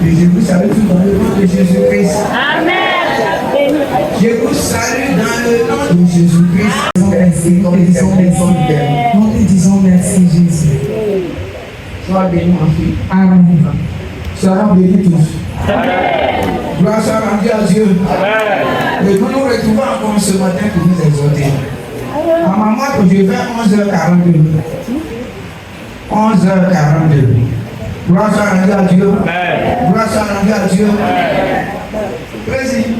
Et je vous salue tout dans le nom de Jésus-Christ. Amen. Je vous salue dans le nom de Jésus-Christ. Merci, nous te disons merci. Nous te disons merci, Jésus. Sois béni, ma fille. Amen. Soyons bénis tous. Amen. Gloire soit rendue à Dieu. Amen. Et nous nous retrouvons encore ce matin pour vous exhorter. À ma mort, je vais 11h42. 11h42. Gloire soit rendue à Dieu. Amen. Gloire soit rendue à Dieu. Amen. Président.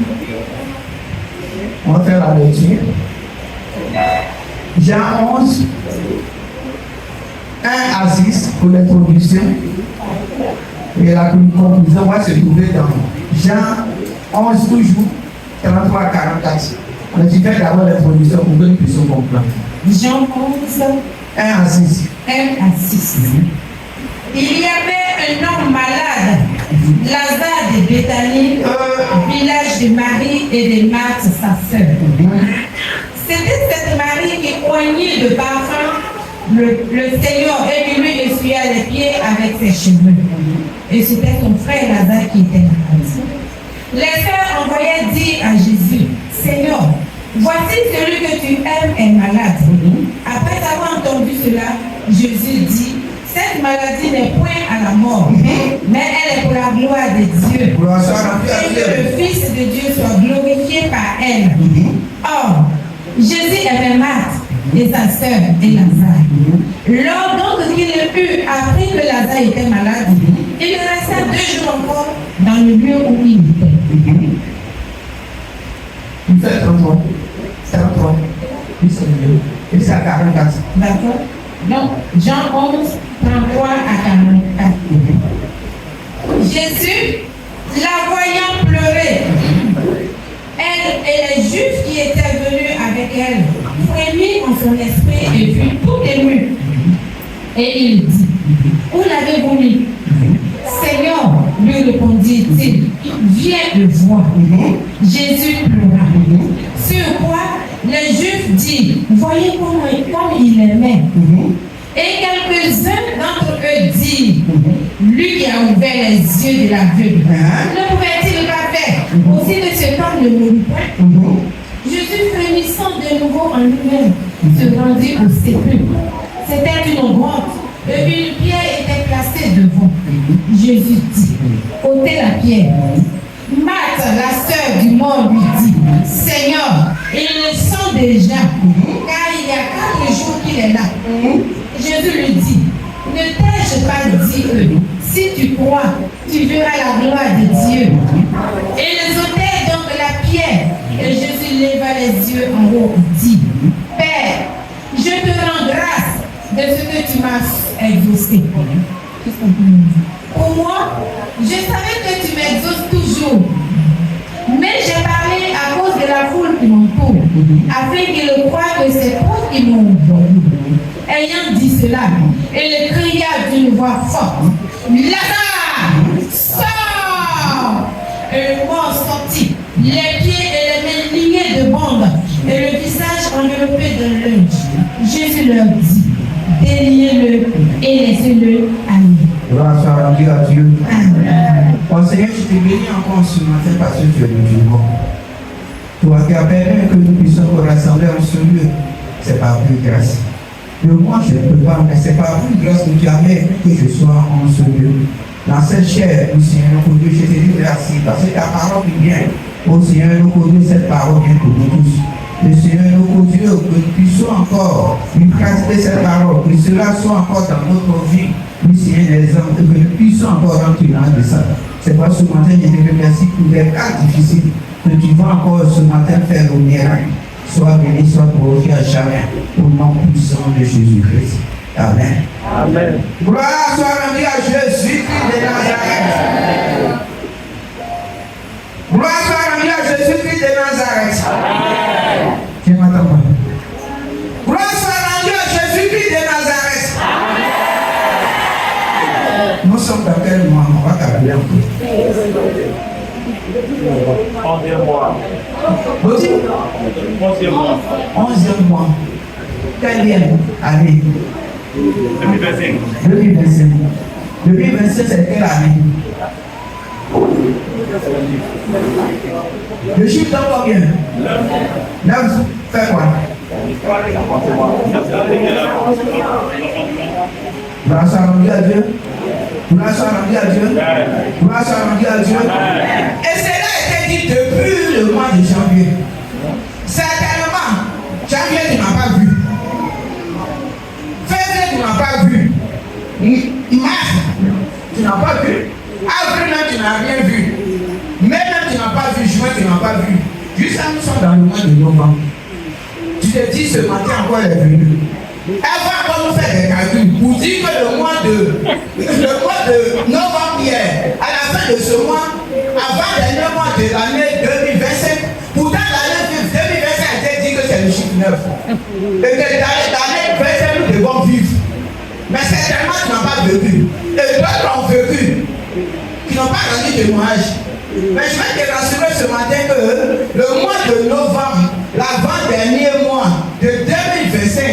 On va faire la lecture. Jean 11, 1 à 6 pour l'introduction. Et la conclusion va se trouver dans Jean 11, toujours 33 à 44. On a dit d'abord l'introduction pour que nous puissions comprendre. Jean 11, 1 à 6. 1 à 6. Il y avait un homme malade, Lazare de Béthanie, village de Marie et de Marthe, sa sœur. C'était cette Marie qui oignait de parfum le Seigneur et qui lui essuya les pieds avec ses cheveux. Et c'était son frère Lazare qui était malade. Les sœurs envoyaient dire à Jésus, Seigneur, voici celui que tu aimes est malade. Après avoir entendu cela, Jésus dit, cette maladie n'est point à la mort, mais elle est pour la gloire de Dieu. Et que le Fils de Dieu soit glorifié par elle. Or, Jésus aimait Marthe et sa sœur et Lazare. Lors donc qu'il eut appris que Lazare était malade, il resta 2 jours encore dans le lieu où il était. Il fait 33. 33. Et c'est à 44. D'accord? Donc, Jean 11, 33 à 44. Jésus, la voyant pleurer, elle et les Juifs qui étaient venus avec elle, frémit en son esprit et fut tout ému. Et il dit, où l'avez-vous mis? Seigneur, lui répondit-il, viens le voir. Jésus pleura. Sur quoi les Juifs dirent, voyez comme il aimait. Et quelques-uns d'entre eux dirent, lui qui a ouvert les yeux de l'aveugle, ne pouvait-il pas faire aussi de ce temps ne mourut pas? Jésus, frémissant de nouveau en lui-même, se rendit au sépulcre. C'était une grotte, et une pierre était placée devant. Jésus dit, ôtez la pierre. Marthe, la sœur du mort, lui dit, Seigneur, ils le sont déjà, car il y a 4 jours qu'il est là. Jésus lui dit, ne t'ai-je pas dit que si tu crois, tu verras la gloire de Dieu. Et ils ôtèrent donc la pierre. Et Jésus leva les yeux en haut et dit, Père, je te rends grâce de ce que tu m'as exaucé. Pour moi, je savais que tu m'exauces toujours. Mais j'ai parlé à cause de la foule qui m'entoure, afin qu'ils croient que c'est toi qui m'ont envoyé. Ayant dit cela, il cria d'une voix forte, Lazare, sors! Et le mort sortit, les pieds et les mains liés de bandes, et le visage enveloppé de linge. Jésus leur dit, déliez-le et laissez-le aller. Gloire soit rendue à Dieu. Oh Seigneur, je te bénis encore ce matin parce que tu es le Dieu bon. Toi qui as permis que nous puissions nous rassembler en ce lieu, c'est par plus grâce. Mais moi, je ne peux pas, mais c'est par plus grâce que tu as fait que je sois en ce lieu. Dans cette chair, nous Seigneur, notre Dieu, je te dis merci parce que ta parole est bien. Oh Seigneur, notre Dieu, cette parole vient pour nous tous. Le Seigneur, notre Dieu, que nous puissions encore lui pratiquer cette parole, que cela soit encore dans notre vie. Oui, Seigneur, les hommes, que nous puissions encore rentrer dans de ça. C'est pour ce matin, je te remercie pour les cas difficiles que tu vas encore ce matin faire au miracle. Sois béni, sois glorifié à jamais, au nom puissant de Jésus-Christ. Amen. Amen. Gloire soit rendue à Jésus-Christ de Nazareth. Gloire soit rendue à Jésus-Christ de Nazareth. Amen. Je m'attends pas. Gloire soit rendue à Jésus-Christ de Nazareth. Amen. Nous sommes dans quel mois? On va calculer un peu. 11e mois. Aussi? 11e mois. 11e mois. Quelle année? 2025. 2025. 2025, c'est quelle année? Le chiffre donne combien? 9 fait quoi? Gloire soit rendue à Dieu. Gloire soit rendue à Dieu. Gloire soit rendue à Dieu. Et cela a été dit depuis le mois de janvier. Certainement, janvier, tu n'as pas vu. Février, tu n'as pas vu. Mars, tu n'as pas vu. Avril, même, tu n'as rien vu. Mai, même, tu n'as pas vu. Juin, tu n'as pas vu. Jusqu'à nous sommes dans le mois de novembre. Tu te dis ce matin encore elle est venue. Elle va encore nous faire des calculs pour dire que le mois de novembre hier, à la fin de ce mois, avant les 9 mois de l'année 2025, pourtant l'année 2025 a été dit que c'est le chiffre 9. Et que l'année 2025 nous devons vivre. Mais certainement tu n'as pas vécu. Et d'autres ont vécu, qui n'ont pas rendu témoignage. Mais je vais te rassurer ce matin que le mois de novembre, l'avant-dernier mois de 2025,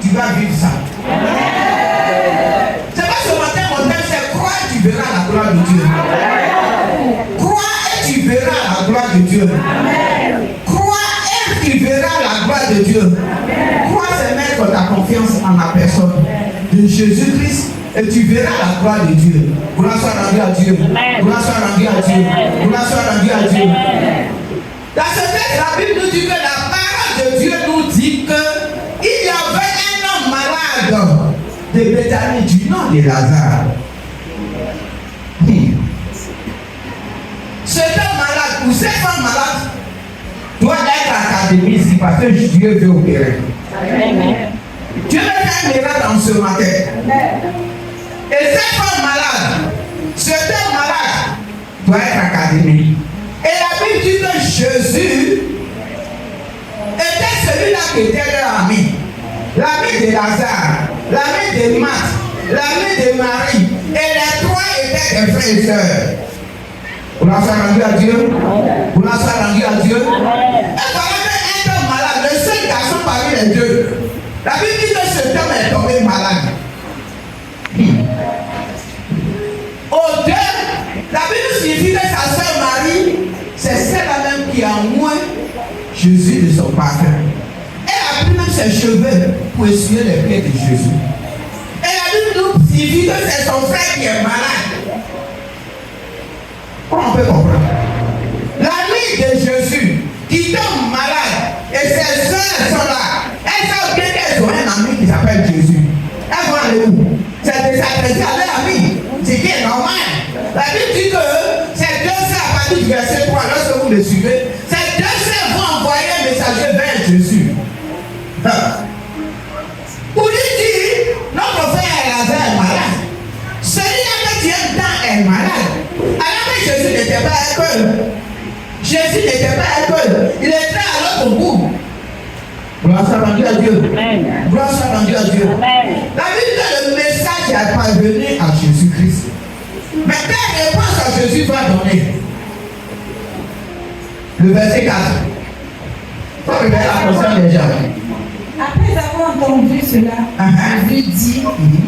tu vas vivre ça. C'est pas ce matin mon thème, c'est croire et tu verras la gloire de Dieu. Croire et tu verras la gloire de Dieu. Croire et tu verras la gloire de Dieu. Croire, c'est mettre ta confiance en la personne de Jésus-Christ. Et tu verras la gloire de Dieu. Gloire soit rendue à Dieu. Gloire soit rendue à Dieu. Gloire soit rendue à Dieu. Dans ce texte, la Bible nous dit que la parole de Dieu nous dit qu'il y avait un homme malade de Béthanie du nom de Lazare. Cet homme malade ou cette femme malade doit être académique parce que Dieu veut opérer. Dieu veut faire un miracle dans ce matin. Et cette femme malade, cet homme malade, doit être académique. Et la Bible dit que Jésus était celui-là qui était leur ami. L'ami de Lazare, l'ami de Marthe, l'ami de Marie. Et les trois étaient des frères et sœurs. Vous l'avez rendu à Dieu? Vous l'avez rendu à Dieu? Et voilà qu'un homme malade, le seul garçon parmi les deux. La Bible dit que cet homme est tombé malade. Au deux, la Bible signifie que sa sœur Marie, c'est celle-là même qui a moins Jésus de son parfum. Elle a pris même ses cheveux pour essuyer les pieds de Jésus. Et la Bible nous signifie que c'est son frère qui est malade. Comment on peut comprendre? L'ami de Jésus qui tombe malade et ses soeurs sont là. Elles savent bien qu'elles ont un ami qui s'appelle Jésus. Elles vont aller où? C'est désagréable à leur ami. C'est qui est normal. La Bible dit que ces deux sœurs, à partir du verset 3, lorsque vous le suivez, ces deux sœurs vont envoyer un messager vers Jésus. Pour lui dire, notre frère Lazare est malade. Celui-là que tu aimes tant est malade. Alors que Jésus n'était pas à l'école. Jésus n'était pas à l'école. Il était à l'autre bout. Gloire soit rendue à Dieu. Gloire soit rendue à Dieu. La Bible dit que le message est parvenu à Jésus-Christ. Mais quelle réponse à Jésus va donner? Le verset 4. Il faut regarder la conscience des gens. Après avoir entendu cela, Jésus dit,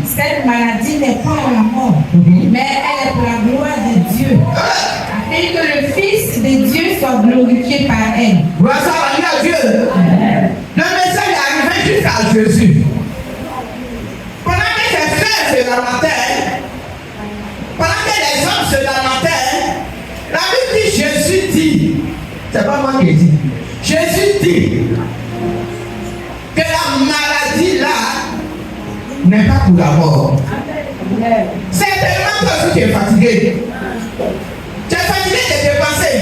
cette maladie n'est pas la mort, mais elle est pour la gloire de Dieu, afin que le Fils de Dieu soit glorifié par elle. Gloire soit rendue à Dieu. Le message est arrivé jusqu'à Jésus. Pendant que ses frères se lamentaient, pendant que les hommes se lamentaient, la Bible dit, Jésus dit, c'est pas moi qui dis, Jésus dit que la maladie là n'est pas pour la mort. Certainement toi aussi tu es fatigué. Tu es fatigué de dépenser.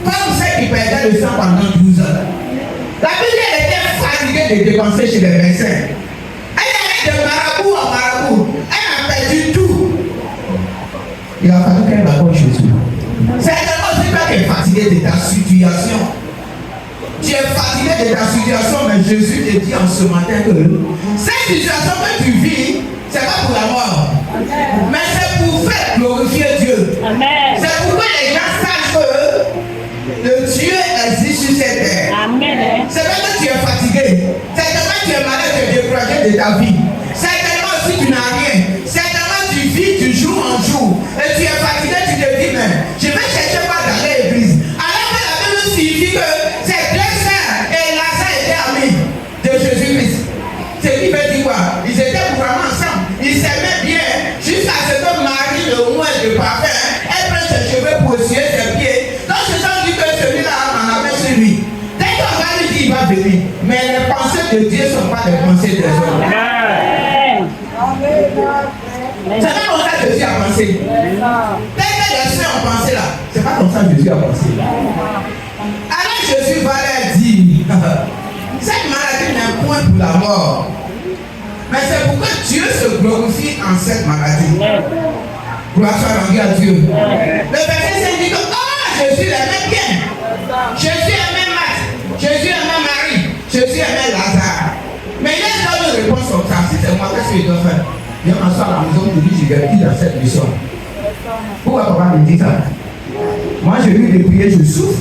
Comme ceux qui perdaient le sang pendant 12 ans. La Bible était fatiguée de dépenser chez les médecins. Elle allait de marabout en marabout. Elle a perdu tout. Il a fallu qu'elle va voir Jésus. Certainement c'est toi qui es fatigué de ta situation. Tu es fatigué de ta situation, mais Jésus te dit en ce matin que cette situation que tu vis, c'est pas pour la mort, mais c'est pour faire glorifier Dieu. C'est pour que les gens sachent que le Dieu existe sur cette terre. C'est pas que tu es fatigué, certainement tu es malade et découragé de ta vie. Certainement aussi tu n'as rien. Certainement tu vis du jour en jour et tu es fatigué, tu te dis mais je vais chercher pas dans l'église. Alors que la Bible signifie que c'est deux sœurs et Lazare était ami de Jésus-Christ. C'est qui veut dire quoi? Ils étaient vraiment ensemble. Ils s'aimaient bien jusqu'à ce que Marie, le moins de parfum, elle prenne ses cheveux pour essuyer ses pieds. Donc ce sont dit que celui-là en avait sur lui. Dès qu'on va lui dire il va venir. Mais les pensées de Dieu ne sont pas les pensées des hommes. C'est pas comme ça que Jésus a pensé. Dès que les sœurs ont pensé là, c'est pas comme ça que Jésus a pensé. Alors Jésus va leur dire, cette maladie n'est point pour la mort, mais c'est pour que Dieu se glorifie en cette maladie. Gloire soit rendue à Dieu. Le verset 5 dit que Jésus l'aimait bien. Jésus aimait Marthe, Jésus aimait Marie, Jésus aimait Lazare. Mais il a donné une réponse comme ça. Si c'est moi, qu'est-ce que je dois faire? Je m'assois à la maison pour dire je vais qui dans cette mission. Pourquoi papa me dit ça? Moi je lui de prier, je souffre.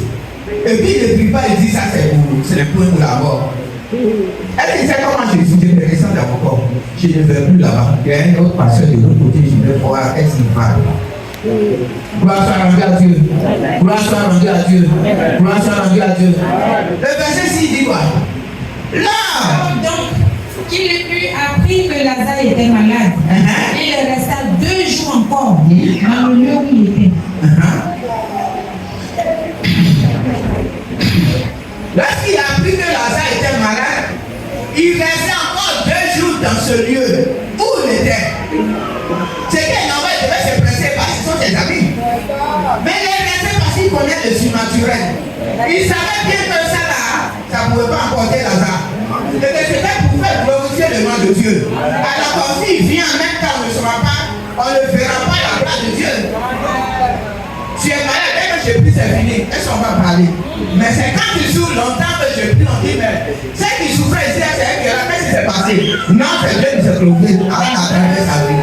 Et puis il ne prie pas, il dit ça c'est le point pour la mort. Elle disait comment Jésus, je me ressens dans mon corps. Je ne vais plus là-bas. Il y a un autre pasteur de l'autre côté, je vais voir qu'est-ce qu'il va. Gloire soit rendue à Dieu. Gloire soit rendue à Dieu. Gloire soit rendue à Dieu. Le verset 6 dit quoi? Là! Donc, qu'il eut appris que Lazare était malade, il resta 2 jours encore dans le lieu où il était. Lorsqu'il a appris que Lazare était malade, il restait encore 2 jours dans ce lieu où il était. C'était normal, il devait se presser parce qu'ils sont ses amis. Mais il est resté parce qu'il connaît le surnaturel. Il savait bien que ça là, ça ne pouvait pas emporter Lazare. Et que c'était pour faire glorifier le nom de Dieu. Alors s'il vient en même temps, on ne sera pas on ne verra pas la grâce de Dieu. Tu es malade, dès que je prie, c'est fini. Est-ce qu'on va parler? Mais c'est quand tu souffres longtemps que je prie, on dit, mais celle qui souffrait ici, c'est elle, qu'est-ce qui s'est passé? Non, c'est Dieu qui s'est trouvé à travers sa vie.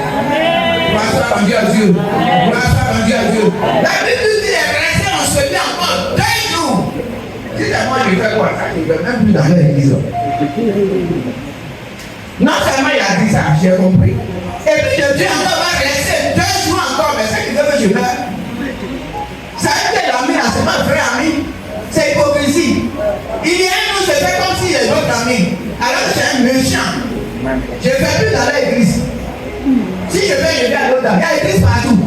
Gloire soit rendue à Dieu. Gloire soit rendue à Dieu. La Bible dit, elle est restée ensevelie encore 2 jours. Si c'est moi, je fais quoi? Ça, je ne vais même plus dans l'église. Non seulement il a dit ça, j'ai compris. Et puis le Dieu encore va rester 2 jours encore, mais c'est qu'il veut que je meure. Ça veut dire que l'ami là, c'est pas un vrai ami. C'est hypocrisie. Il y a un jour, je fais comme s'il est votre ami. Alors que c'est un méchant. Je ne fais plus dans l'église. Si je vais à l'autre, il y a l'église partout.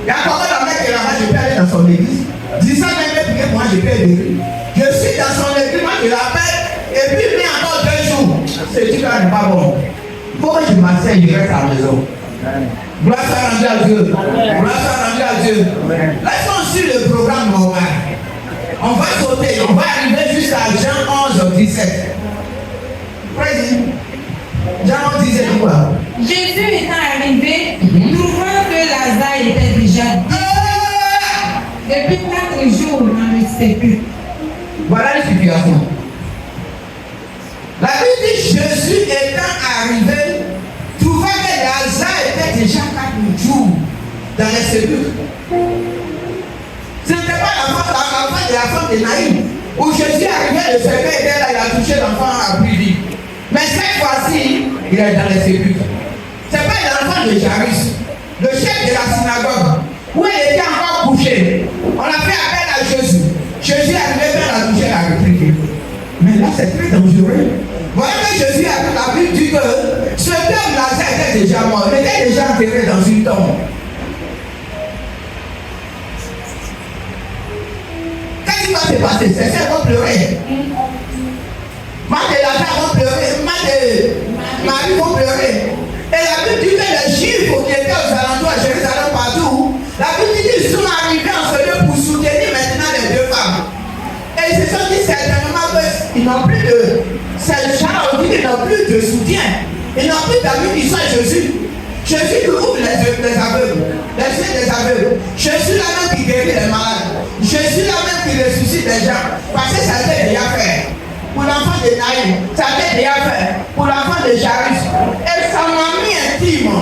Il y a encore un mec qui est là-bas, je peux aller dans son église. Disant même que moi je peux aider. Je suis dans son église, moi je l'appelle, et puis il vient encore 2 jours. Ce truc-là n'est pas bon. Pourquoi je m'asseye, je reste à la maison? Gloire soit rendue à Dieu. Gloire soit rendue à Dieu. Laissons suivre le programme normal. On va sauter, on va arriver jusqu'à Jean 11, 17. Président. Jean 11, 17 quoi? Jésus étant arrivé, trouvant que Lazare était déjà depuis 4 jours dans le sépulcre. Voilà la situation. La Bible dit Jésus étant arrivé, trouvant que Lazare était déjà 4 jours dans les sépulcres. Ce n'était pas la femme de Naïm, où Jésus arrivait, le secret était là, il a touché l'enfant à plus vite. Mais cette fois-ci, il est dans les sépulcres. Ce n'est pas l'enfant de Jairus, le chef de la synagogue, où il était encore couché. On a fait appel à Jésus. Jésus est arrivé, il a touché la reprise. Mais là, c'est très dangereux. Voilà que Jésus a pris la Bible dit que ce homme Lazare était déjà mort, il était déjà enterré dans une tombe. Qu'est-ce qui va se passer? C'est ça vont pleurer. Lazare vont pleurer, Marie vont pleurer. Et la Bible dit que les Juifs qui étaient aux alentours à Jérusalem partout, la Bible dit qu'ils sont arrivés en ce lieu pour soutenir maintenant les 2 femmes. Et ils se sont dit certainement qu'ils n'ont plus de... Ces gens ont dit qu'ils n'ont plus de soutien. Ils n'ont plus d'amis qui sont Jésus. Jésus qui ouvre les yeux des aveugles, les yeux des aveugles. Jésus là même qui guérit les malades. Jésus là même qui ressuscite les gens. Parce que ça a été déjà fait. Pour l'enfant de Naïm, ça a été déjà fait. Pour l'enfant de Jairus. Et sa mamie intime,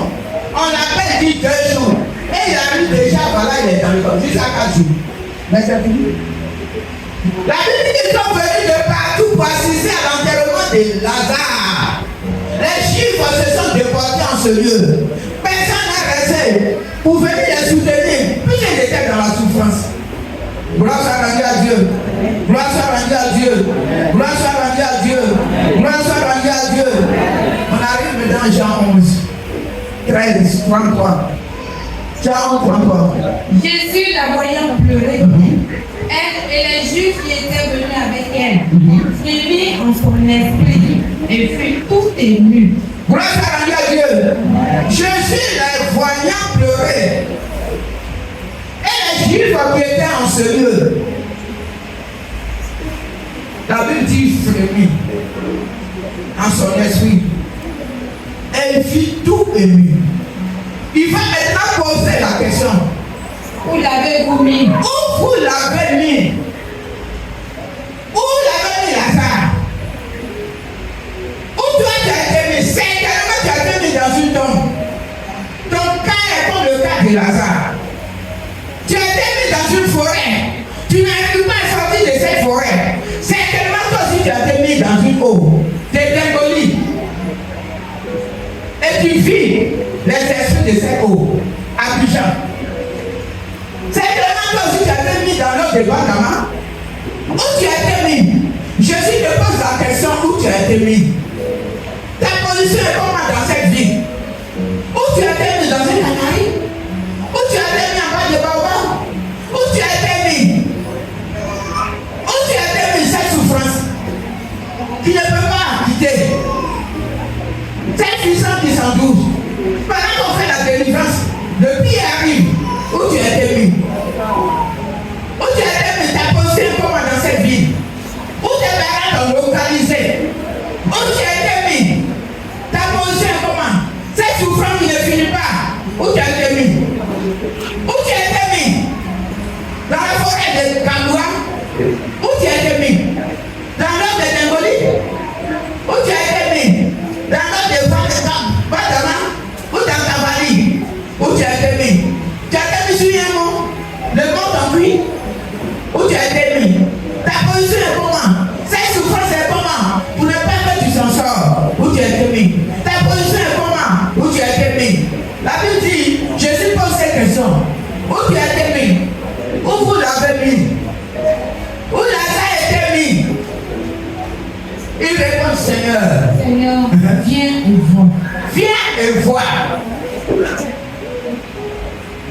on l'appelle dit 2 jours. Et il arrive déjà, voilà, il est dans le corps, jusqu'à 4 jours. Mais c'est fini. La Bible dit qu'ils sont venus de partout pour assister à l'enterrement de Lazare. Les Juifs se sont déportés en ce lieu. Personne n'a resté pour venir les soutenir, puisqu'ils étaient dans la souffrance. Gloire soit rendue à Dieu. Gloire soit rendue à Dieu. Gloire soit rendue à Dieu. Gloire soit rendue à Dieu. On arrive dans Jean 11, 13, 33. Jean 11, 33. Jésus, la voyant pleurer, elle et les Juifs qui étaient venus avec elle, frémit en son esprit et fut tout ému. Gloire soit rendue à Dieu. Jésus, les voyant pleurer, et les Juifs qui étaient en ce lieu, la Bible dit frémit en son esprit. Elle fit tout ému. Il va maintenant poser la question. Où l'avez-vous mis? Où vous l'avez mis? Où l'avez mis Lazare? Où toi tu as été mis? Certainement tu as été mis dans une tombe. Ton cas est comme le cas de Lazare. Tu as été mis dans une forêt. Tu n'arrives pas à sortir de cette forêt. Certainement toi aussi tu as été mis dans une eau. Tu es démoli. Et tu vis les esprits de cette eau. Abidjan. Certainement toi aussi tu as été mis dans l'eau de Guanama. Où tu as été mis? Où tu as été mis? Dans la forêt de Kamboua? Où tu as été mis? Dans l'ordre de Dengoli? Où tu as été mis? Dans l'ordre de Badama? Ou dans Tabali? Où tu as été mis? Tu as été mis sur un mot? Le monde en cuit? Où tu as été mis? Ta position est comment? Cette souffrance est comment? Pour ne pas que tu s'en sors. Où tu as été mis? Ta position est comment? Où tu as été mis? La Bible dit, Jésus pose cette question. Où tu as été mis? Où vous l'avez mis? Où Lazare a été mis? Il répond, Seigneur. Seigneur, viens et vois. Viens et vois.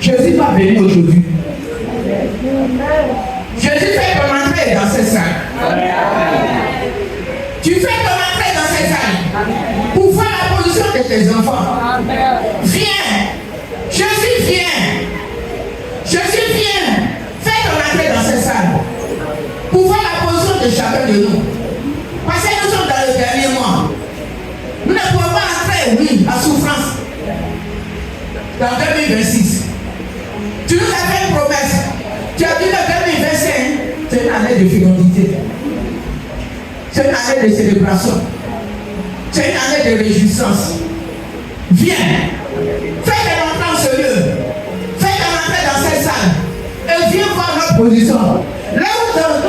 Jésus va venir aujourd'hui. Jésus fait ton entrée dans cette salle. Tu fais ton entrée dans cette salle pour voir la position de tes enfants. Viens. Jésus vient. Jésus vient. Fais ton entrée dans cette salle pour voir la position de chacun de nous. Parce que nous sommes dans le dernier mois. Nous ne pouvons pas entrer, oui, à souffrance dans 2026. Tu nous as fait une promesse. Tu as dit que 2025, c'est une année de fécondité. C'est une année de célébration. C'est une année de réjouissance. Viens. Fais ton entrée dans ce lieu. Fais ton entrée dans cette salle. Et viens voir notre position. Là où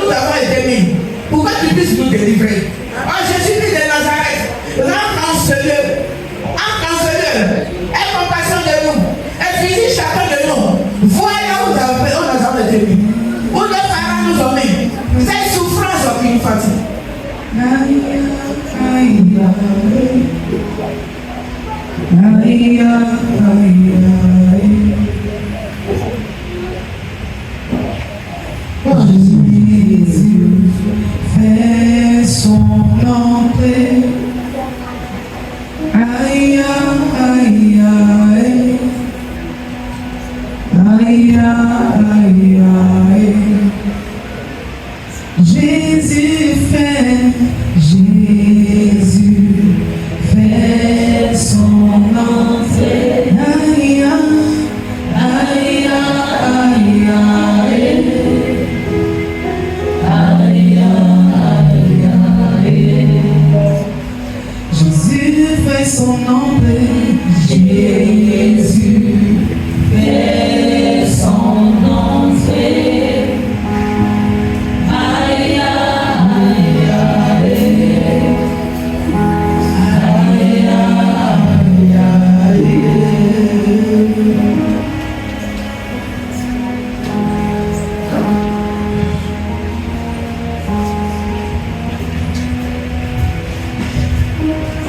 nous avons été mis. Pour que tu puisses nous délivrer. Oh, Jésus-Christ de Nazareth, rentre en ce lieu. Entre en ce lieu. Aie compassion de nous. Et visite chacun de nous. Vois là où nous avons été mis. Où nos parents nous ont mis. Cette souffrance qui nous fatigue. Jésus fait son entrée. Aïe, aïe, aïe. Aïe, aïe, aïe. Jésus fait son entrée. Aïe, aïe, aïe, aïe. Jésus fait son entrée. Jésus fait son entrée. Aïe, aïe, aïe. Aïe, aïe, aïe.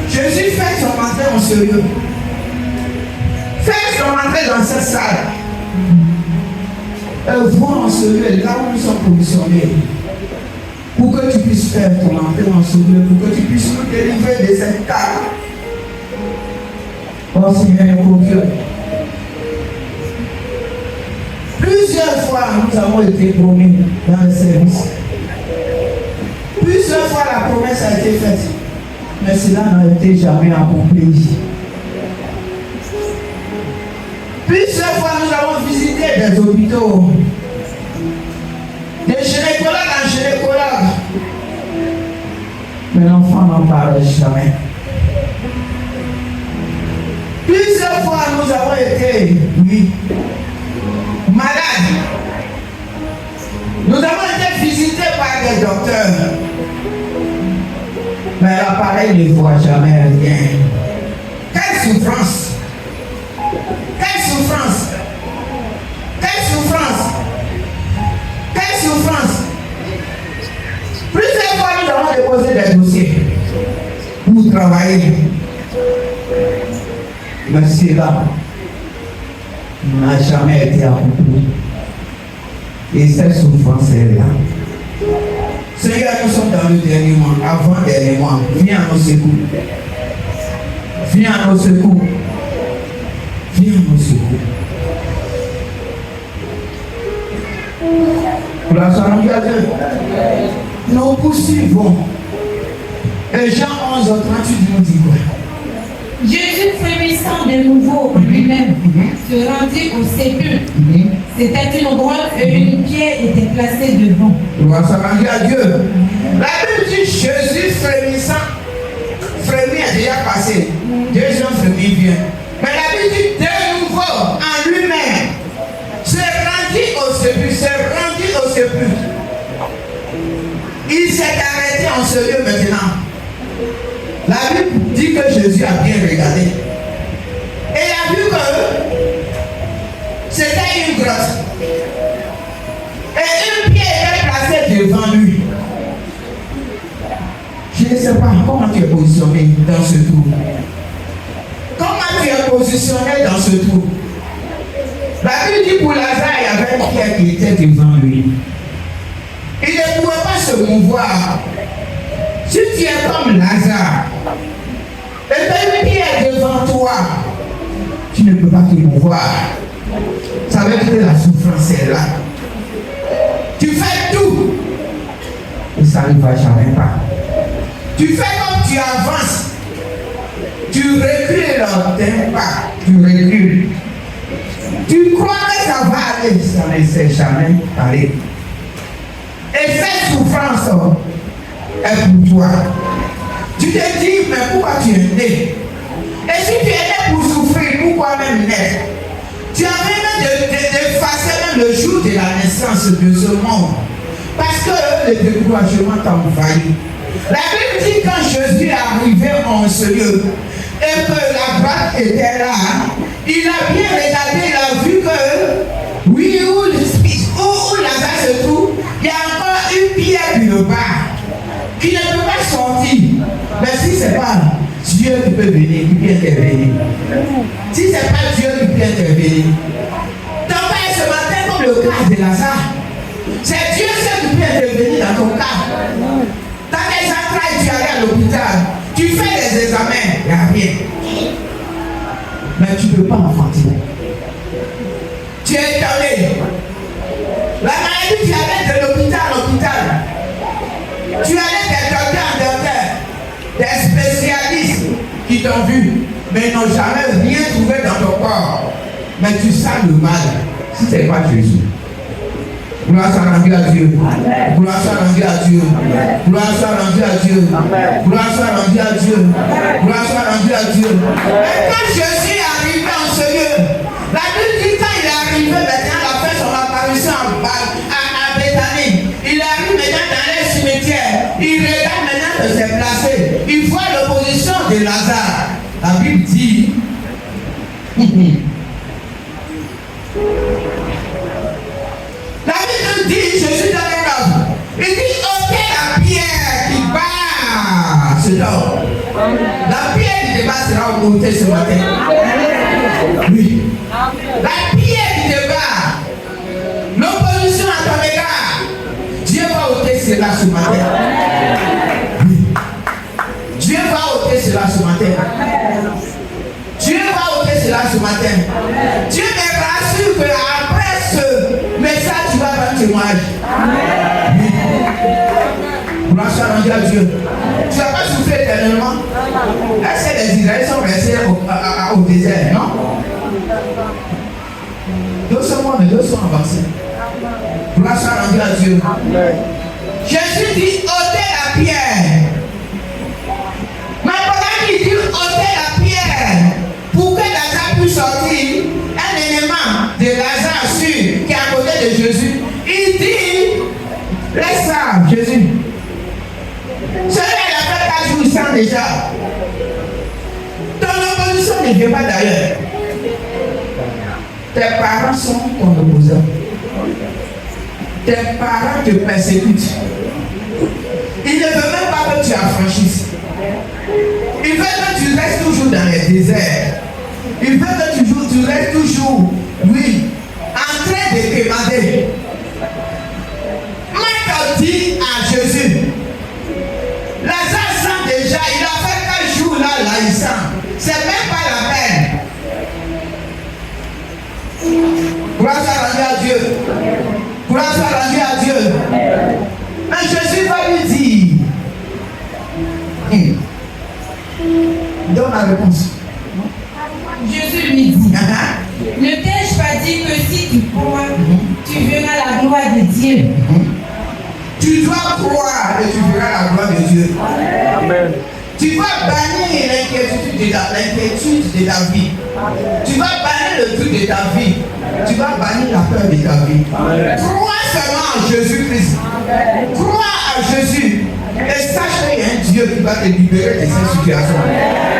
Jésus fait son entrée en ce lieu. Fais son entrée dans cette salle. Et vois en ce lieu, là où nous sommes positionnés. Pour que tu puisses faire ton entrée dans ce lieu. Pour que tu puisses nous délivrer de cette table. Oh Seigneur, mon Dieu. Plusieurs fois, nous avons été promis dans le service. Plusieurs fois, la promesse a été faite. Mais cela n'a été jamais accompli. Plusieurs fois, nous avons visité des hôpitaux, des gynécologues en gynécologue. Mais l'enfant n'en parle jamais. Plusieurs fois, nous avons été, oui, malades. Nous avons été visités par des docteurs. Mais l'appareil ne voit jamais rien. Quelle souffrance! Quelle souffrance! Quelle souffrance! Quelle souffrance! Plusieurs fois, nous avons déposé des dossiers pour travailler. Mais cela n'a jamais été accompli. Et cette souffrance est là. Seigneur, nous sommes dans le dernier mois, avant-dernier mois. Viens à nos secours. Viens à nos secours. Viens à nos secours. Pour la soirée, nous poursuivons. Et Jean 11, 38 nous dit quoi? Jésus, frémissant de nouveau lui-même, se rendit au sépulcre. C'était une grotte et une pierre était placée devant. Gloire soit rendue à Dieu. La Bible dit Jésus frémissant. Frémir est déjà passé. Jésus frémit vient. Mais la Bible dit de nouveau en lui-même. Se rendit au sépulcre. Se rendit au sépulcre. Il s'est arrêté en ce lieu maintenant. La Bible dit que Jésus a bien regardé. Et il a vu que c'était une grotte. Et une pierre était placée devant lui. Je ne sais pas comment tu es positionné dans ce trou. Comment tu es positionné dans ce trou. La Bible dit pour Lazare, il y avait une pierre qui était devant lui. Il ne pouvait pas se mouvoir. Si tu es comme Lazare, et une pierre devant toi, tu ne peux pas te mouvoir. Ça veut dire que la souffrance est là. Tu fais tout, et ça ne va jamais pas. Tu fais comme tu avances, tu recules d'un pas, tu recules. Tu crois que ça va aller, ça ne sait jamais aller. Et cette souffrance est pour toi. Tu te dis, mais pourquoi tu es né? Et si tu es né pour souffrir, pourquoi même naître? Tu as même d'effacer même le jour de la naissance de ce monde. Parce que le découragement t'a envahi. La Bible dit quand Jésus est arrivé en ce lieu et que la grotte était là, il a bien regardé, il a vu que oui, où Lazare se trouve, il y a encore une pierre d'une part qui ne peut pas sortir. Mais si ce n'est pas Dieu qui peut venir, qui peut intervenir. Si ce n'est pas Dieu qui peut intervenir. Ton père ce matin comme le cas de Lazare. C'est Dieu seul qui peut intervenir dans ton cas. Dans les entrailles, tu allais à l'hôpital. Tu fais des examens, il n'y a rien. Mais tu ne peux pas enfanter. Tu es étonné. La maladie, tu allais de l'hôpital à l'hôpital. Tu allais des docteurs en docteurs, des spécialistes qui t'ont vu, mais ils n'ont jamais rien trouvé dans ton corps. Mais tu sens le mal si ce n'est pas Jésus. Gloire soit rendue à Dieu. Gloire soit rendue à Dieu. Gloire soit rendue à Dieu. Gloire soit rendue à Dieu. Gloire soit rendue à Dieu. Et quand Jésus est arrivé en ce lieu, la Bible dit quand il est arrivé, maintenant il a fait son apparition à Béthanie. Il arrive maintenant dans les cimetières. Il regarde maintenant de se placer. Il voit l'opposition de Lazare. La Bible dit la Bible dit, Jésus dans les ordre. Il dit, ôtez la pierre qui bat. C'est là. La pierre qui te bat sera ôtée ce matin. Oui. La pierre qui te bat, l'opposition à ton égard, Dieu va ôter cela ce matin. Oui. Dieu va ôter cela ce matin. Dieu va ôter cela ce matin. Dieu me rassure qu'après ce message, tu vas faire un témoignage. Oui. Gloire soit rendue à Dieu. Tu ne vas pas souffrir éternellement. Est-ce que les Israéliens sont restés au désert, non? Deux sont avancés. Gloire soit rendue à Dieu. Jésus dit ôtez la pierre. Mais pendant qu'il dit ôtez la pierre, pour que Lazare puisse sortir, un élément de Lazare sûr qui est à côté de Jésus, il dit laisse ça, Jésus. Celui-là, il a fait 4 jours sans déjà. Ton opposition ne vient pas d'ailleurs. Tes parents sont ton opposant. Tes parents te persécutent. Ils ne veulent même pas que tu affranchisses. Ils veulent que tu restes toujours dans les déserts. Ils veulent que tu restes toujours, oui, en train de quémander. Marc dit à Jésus, Lazare sent déjà, il a fait 4 jours là, il sent. C'est même pas la peine. Gloire soit rendue à Dieu. Gloire soit rendue à Dieu. Mais Jésus va lui dire, donne la réponse. Ne t'ai-je pas dit que si tu crois, tu verras la gloire de Dieu? Tu dois croire et tu verras la gloire de Dieu. Amen. Tu vas bannir l'inquiétude de ta vie. Tu vas bannir le doute de ta vie. Tu vas bannir la peur de ta vie. Crois seulement en Jésus-Christ. Crois à Jésus. Et sache qu'il y a un Dieu qui va te libérer de cette situation.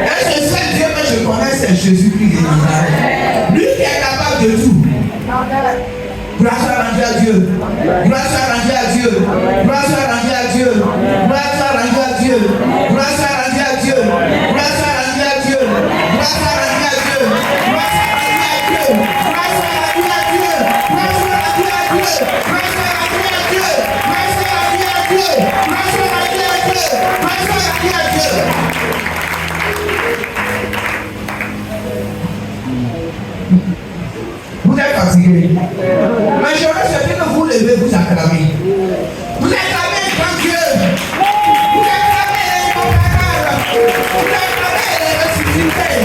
Et ce seul Dieu que je connais, c'est Jésus-Christ de Nazareth. Lui qui est capable de tout. Gloire soit rendue à Dieu. Gloire soit rendue à Dieu. Gloire soit rendue à Dieu. Gloire soit rendue à Dieu. Gloire soit rendue à Dieu. Gloire soit rendue à Dieu. Gloire soit rendue à Dieu. Gloire soit rendue à Dieu. Gloire soit rendue à Dieu. Gloire soit rendue à Dieu. Gloire soit rendue à Dieu. Gloire soit rendue à Dieu. Gloire soit rendue à Dieu. Gloire soit rendue à Dieu. Vous êtes fatigué. Mais j'aurais souhaité que vous levez, vous acclamez. Vous acclamez le grand Dieu. Vous acclamez les comparables. Vous acclamez les ressuscités.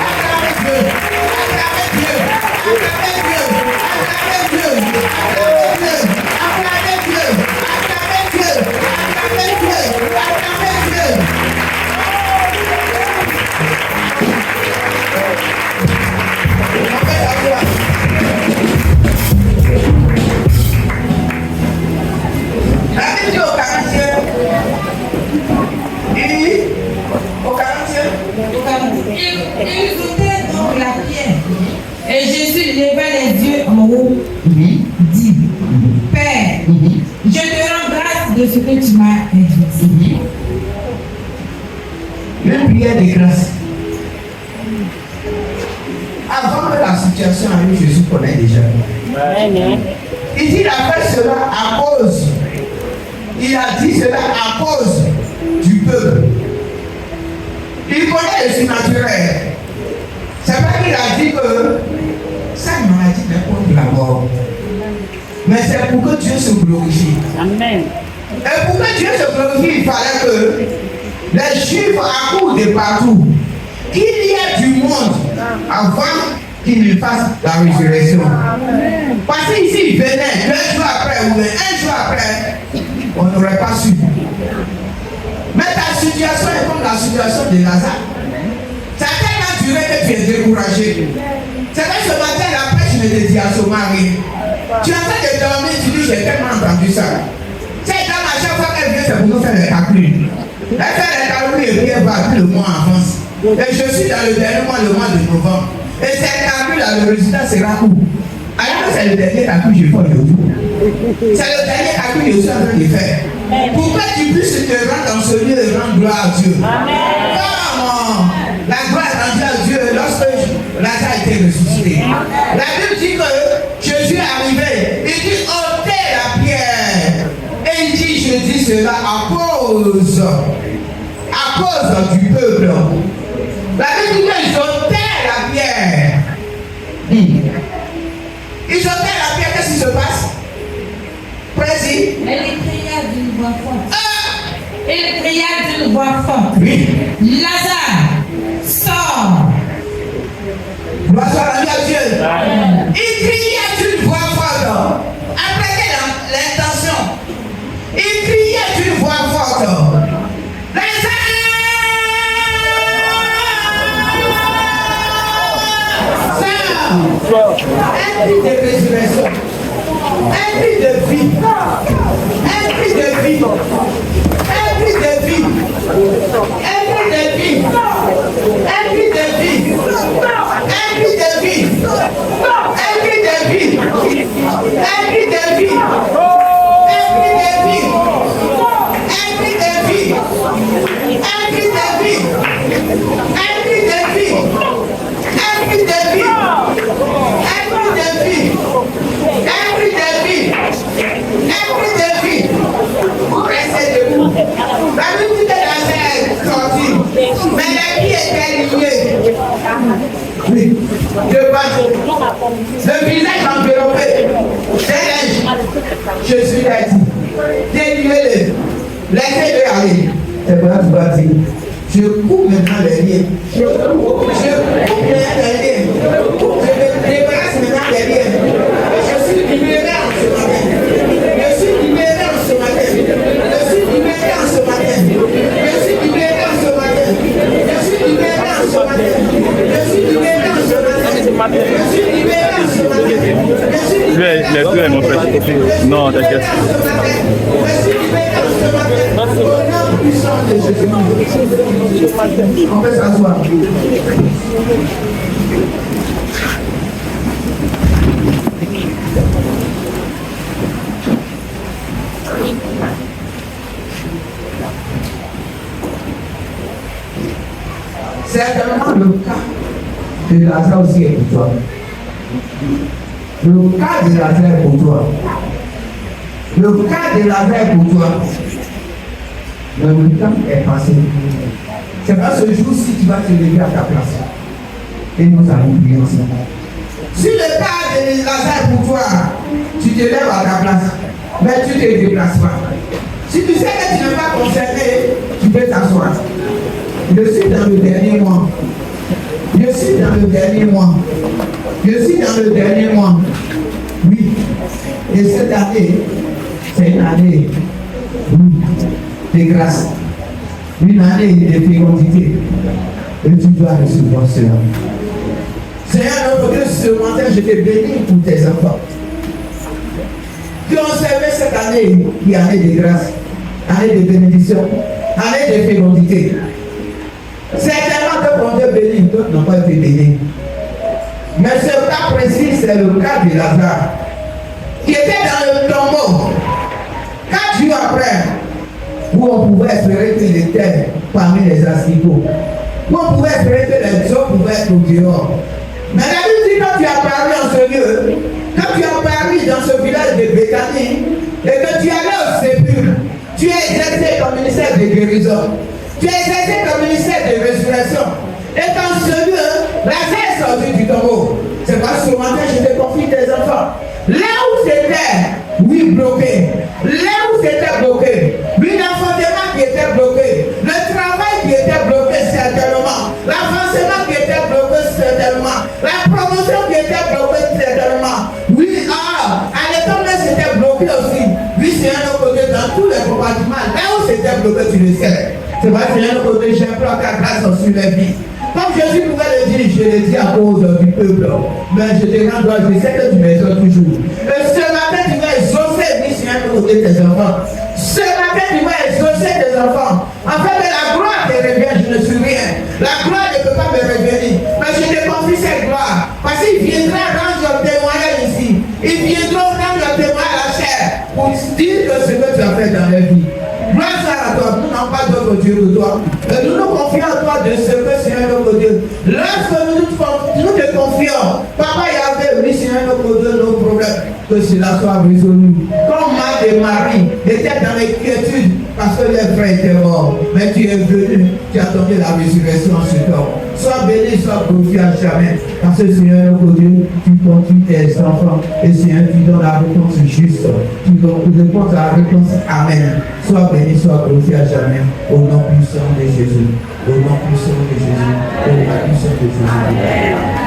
Acclamez Dieu. Acclamez Dieu. Acclamez Dieu. Acclamez Dieu. Acclamez Dieu. Acclamez Dieu. Acclamez Dieu. Acclamez Dieu. Acclamez Dieu. La Bible dit au 40e, il dit au 40e, Ils ôtèrent donc la pierre. Et Jésus leva les yeux en haut, dit, Père, je te rends grâce de ce que tu m'as exaucé. une prière de grâce. Avant que la situation arrive, Jésus connaît déjà. Il dit il a fait cela à cause. Il a dit cela à cause du peuple. Il connaît le surnaturel. C'est pas qu'il a dit que cette maladie n'est pas pour la mort. Mais c'est pour que Dieu se glorifie. Amen. Et pour que Dieu se glorifie, il fallait que les Juifs accourent de partout. Qu'il y ait du monde avant qu'il ne fasse la résurrection. Parce qu'ici, il venait 2 jours après ou 1 jour après, on n'aurait pas su. Mais ta situation est comme la situation de Lazare. Ça a tellement duré que tu es découragé. C'est vrai, ce matin, la pêche me dit à son mari, tu es en train de dormir, tu dis, j'ai tellement entendu ça. Cette dame, à chaque fois qu'elle vient, c'est pour nous faire les calculs. Elle fait les calculs et puis elle va plus le mois avance. Et je suis dans le dernier mois, le mois de novembre. Et ces calculs-là, le résultat sera où? Alors que c'est le dernier calcul que je fais aujourd'hui. C'est le dernier calcul que je suis en train de faire. Pour que tu puisses te rendre dans ce lieu et rendre gloire à Dieu. Comment la gloire est rendue à Dieu lorsque Lazare a été ressuscité. La Bible dit que Jésus est arrivé. Il dit ôtez la pierre. Et il dit je dis cela à cause du peuple. La Bible dit qu'ils ôtaient la pierre. Ils ôtaient la pierre, qu'est-ce qui se passe? Précis. Elle cria d'une voix forte. Elle cria d'une voix forte. Oui. Lazare, sors. Gloire soit rendue à Dieu. Il criait d'une voix forte. Après l'intention. Il criait d'une voix forte. Lazare! Un cri de résurrection. Un cri de vie. Un cri de vie. Un cri de vie. Un cri de vie. Un cri de vie. Un cri de vie. Un cri de vie. Un cri de vie. Un cri de vie. Un cri de vie. Un cri de vie. Un cri de vie. Un cri de vie. Un cri de vie. Un cri de vie. Un cri de vie. Vous restez debout. La Bible dit que Lazare est sorti. Mais les pieds étaient liés. Oui. Le visage enveloppé. Jésus l'a dit. Déliez-le. Laissez-le aller. C'est vrai, tu vas dire. Je coupe maintenant les liens. Je coupe les liens. Je coupe libéré ce matin. Les deux, mon frère. Non, t'inquiète. Je suis libéré ce matin. Au nom puissant de Jésus. On peut s'asseoir. Certainement, le cas de Lazare aussi est pour toi. Le cas de Lazare est pour toi. Le cas de Lazare est pour toi. Mais le temps est passé. C'est pas ce jour-ci tu vas te lever à ta place. Et nous allons prier ensemble. Si le cas de Lazare est pour toi, tu te lèves à ta place, mais tu ne te déplaces pas. Si tu sais que tu n'es pas concerné, tu peux t'asseoir. Je suis dans le dernier mois. Je suis dans le dernier mois. Je suis dans le dernier mois. Oui. Et cette année, c'est une année de grâce. Une année de fécondité. Et tu dois recevoir cela. Seigneur, notre Dieu, ce matin, je te bénis pour tes enfants. Qui ont servi cette année qui est année de grâce, année de bénédiction, année de fécondité. Certainement que mon Dieu béni, d'autres n'ont pas été bénis. Mais ce cas précis, c'est le cas de Lazare, qui était dans le tombeau. 4 jours après, où on pouvait espérer qu'il était parmi les asticots, où on pouvait espérer que les autres pouvaient être au dehors. Mais la Bible dit, quand tu as parlé en ce lieu, quand tu as parlé dans ce village de Béthanie, et que tu allais au sépulcre, tu as exercé ton ministère de guérison. Tu as exercé ton ministère de résurrection. Et dans ce lieu, Lazare est sorti du tombeau. C'est pas ce matin je te confie tes enfants. Là où c'était, oui, bloqué. Là où c'était bloqué. Oui, l'enfantement qui était bloqué. Le travail qui était bloqué certainement. L'avancement qui était bloqué certainement. La promotion qui était bloquée certainement. Oui, à l'école c'était bloqué aussi. Oui, c'est un autre côté dans tous les compartiments. Là où c'était bloqué, tu le sais. C'est vrai, Seigneur, notre côté, j'implore ta grâce sur les vies. Comme Jésus pouvait le dire, je le dis à cause du peuple. Mais je te rends droit, je sais que tu m'exauces toujours. Et ce matin, tu vas exaucer, oui, Seigneur, notre côté, tes enfants. Ce matin, tu vas exaucer tes enfants. Afin que la gloire te revienne, je ne suis rien. La gloire ne peut pas me revenir. Mais je te confie cette gloire. Parce qu'il viendra rendre ton témoignage ici. Il viendra rendre ton témoignage à la chair. Pour dire que ce que tu as fait dans la vie. Gloire à toi, nous n'avons pas d'autre Dieu que toi. Et nous nous confions à toi de ce que Seigneur notre Dieu. Lorsque nous te confions, Papa Yahvé, oui Seigneur notre Dieu, nos problèmes, que cela soit résolu. Comme Marthe et Marie étaient dans l'inquiétude parce que les frères étaient morts. Mais tu es venu, tu as donné la résurrection sur toi. Sois béni, sois glorifié à jamais. Parce que Seigneur notre Dieu, tu conduis tes enfants. Et Seigneur, tu donnes la réponse juste. Tu réponds à la réponse Amen. Sois béni, sois glorifié à jamais. Au nom puissant de Jésus. Au nom puissant de Jésus. Au nom puissant de Jésus.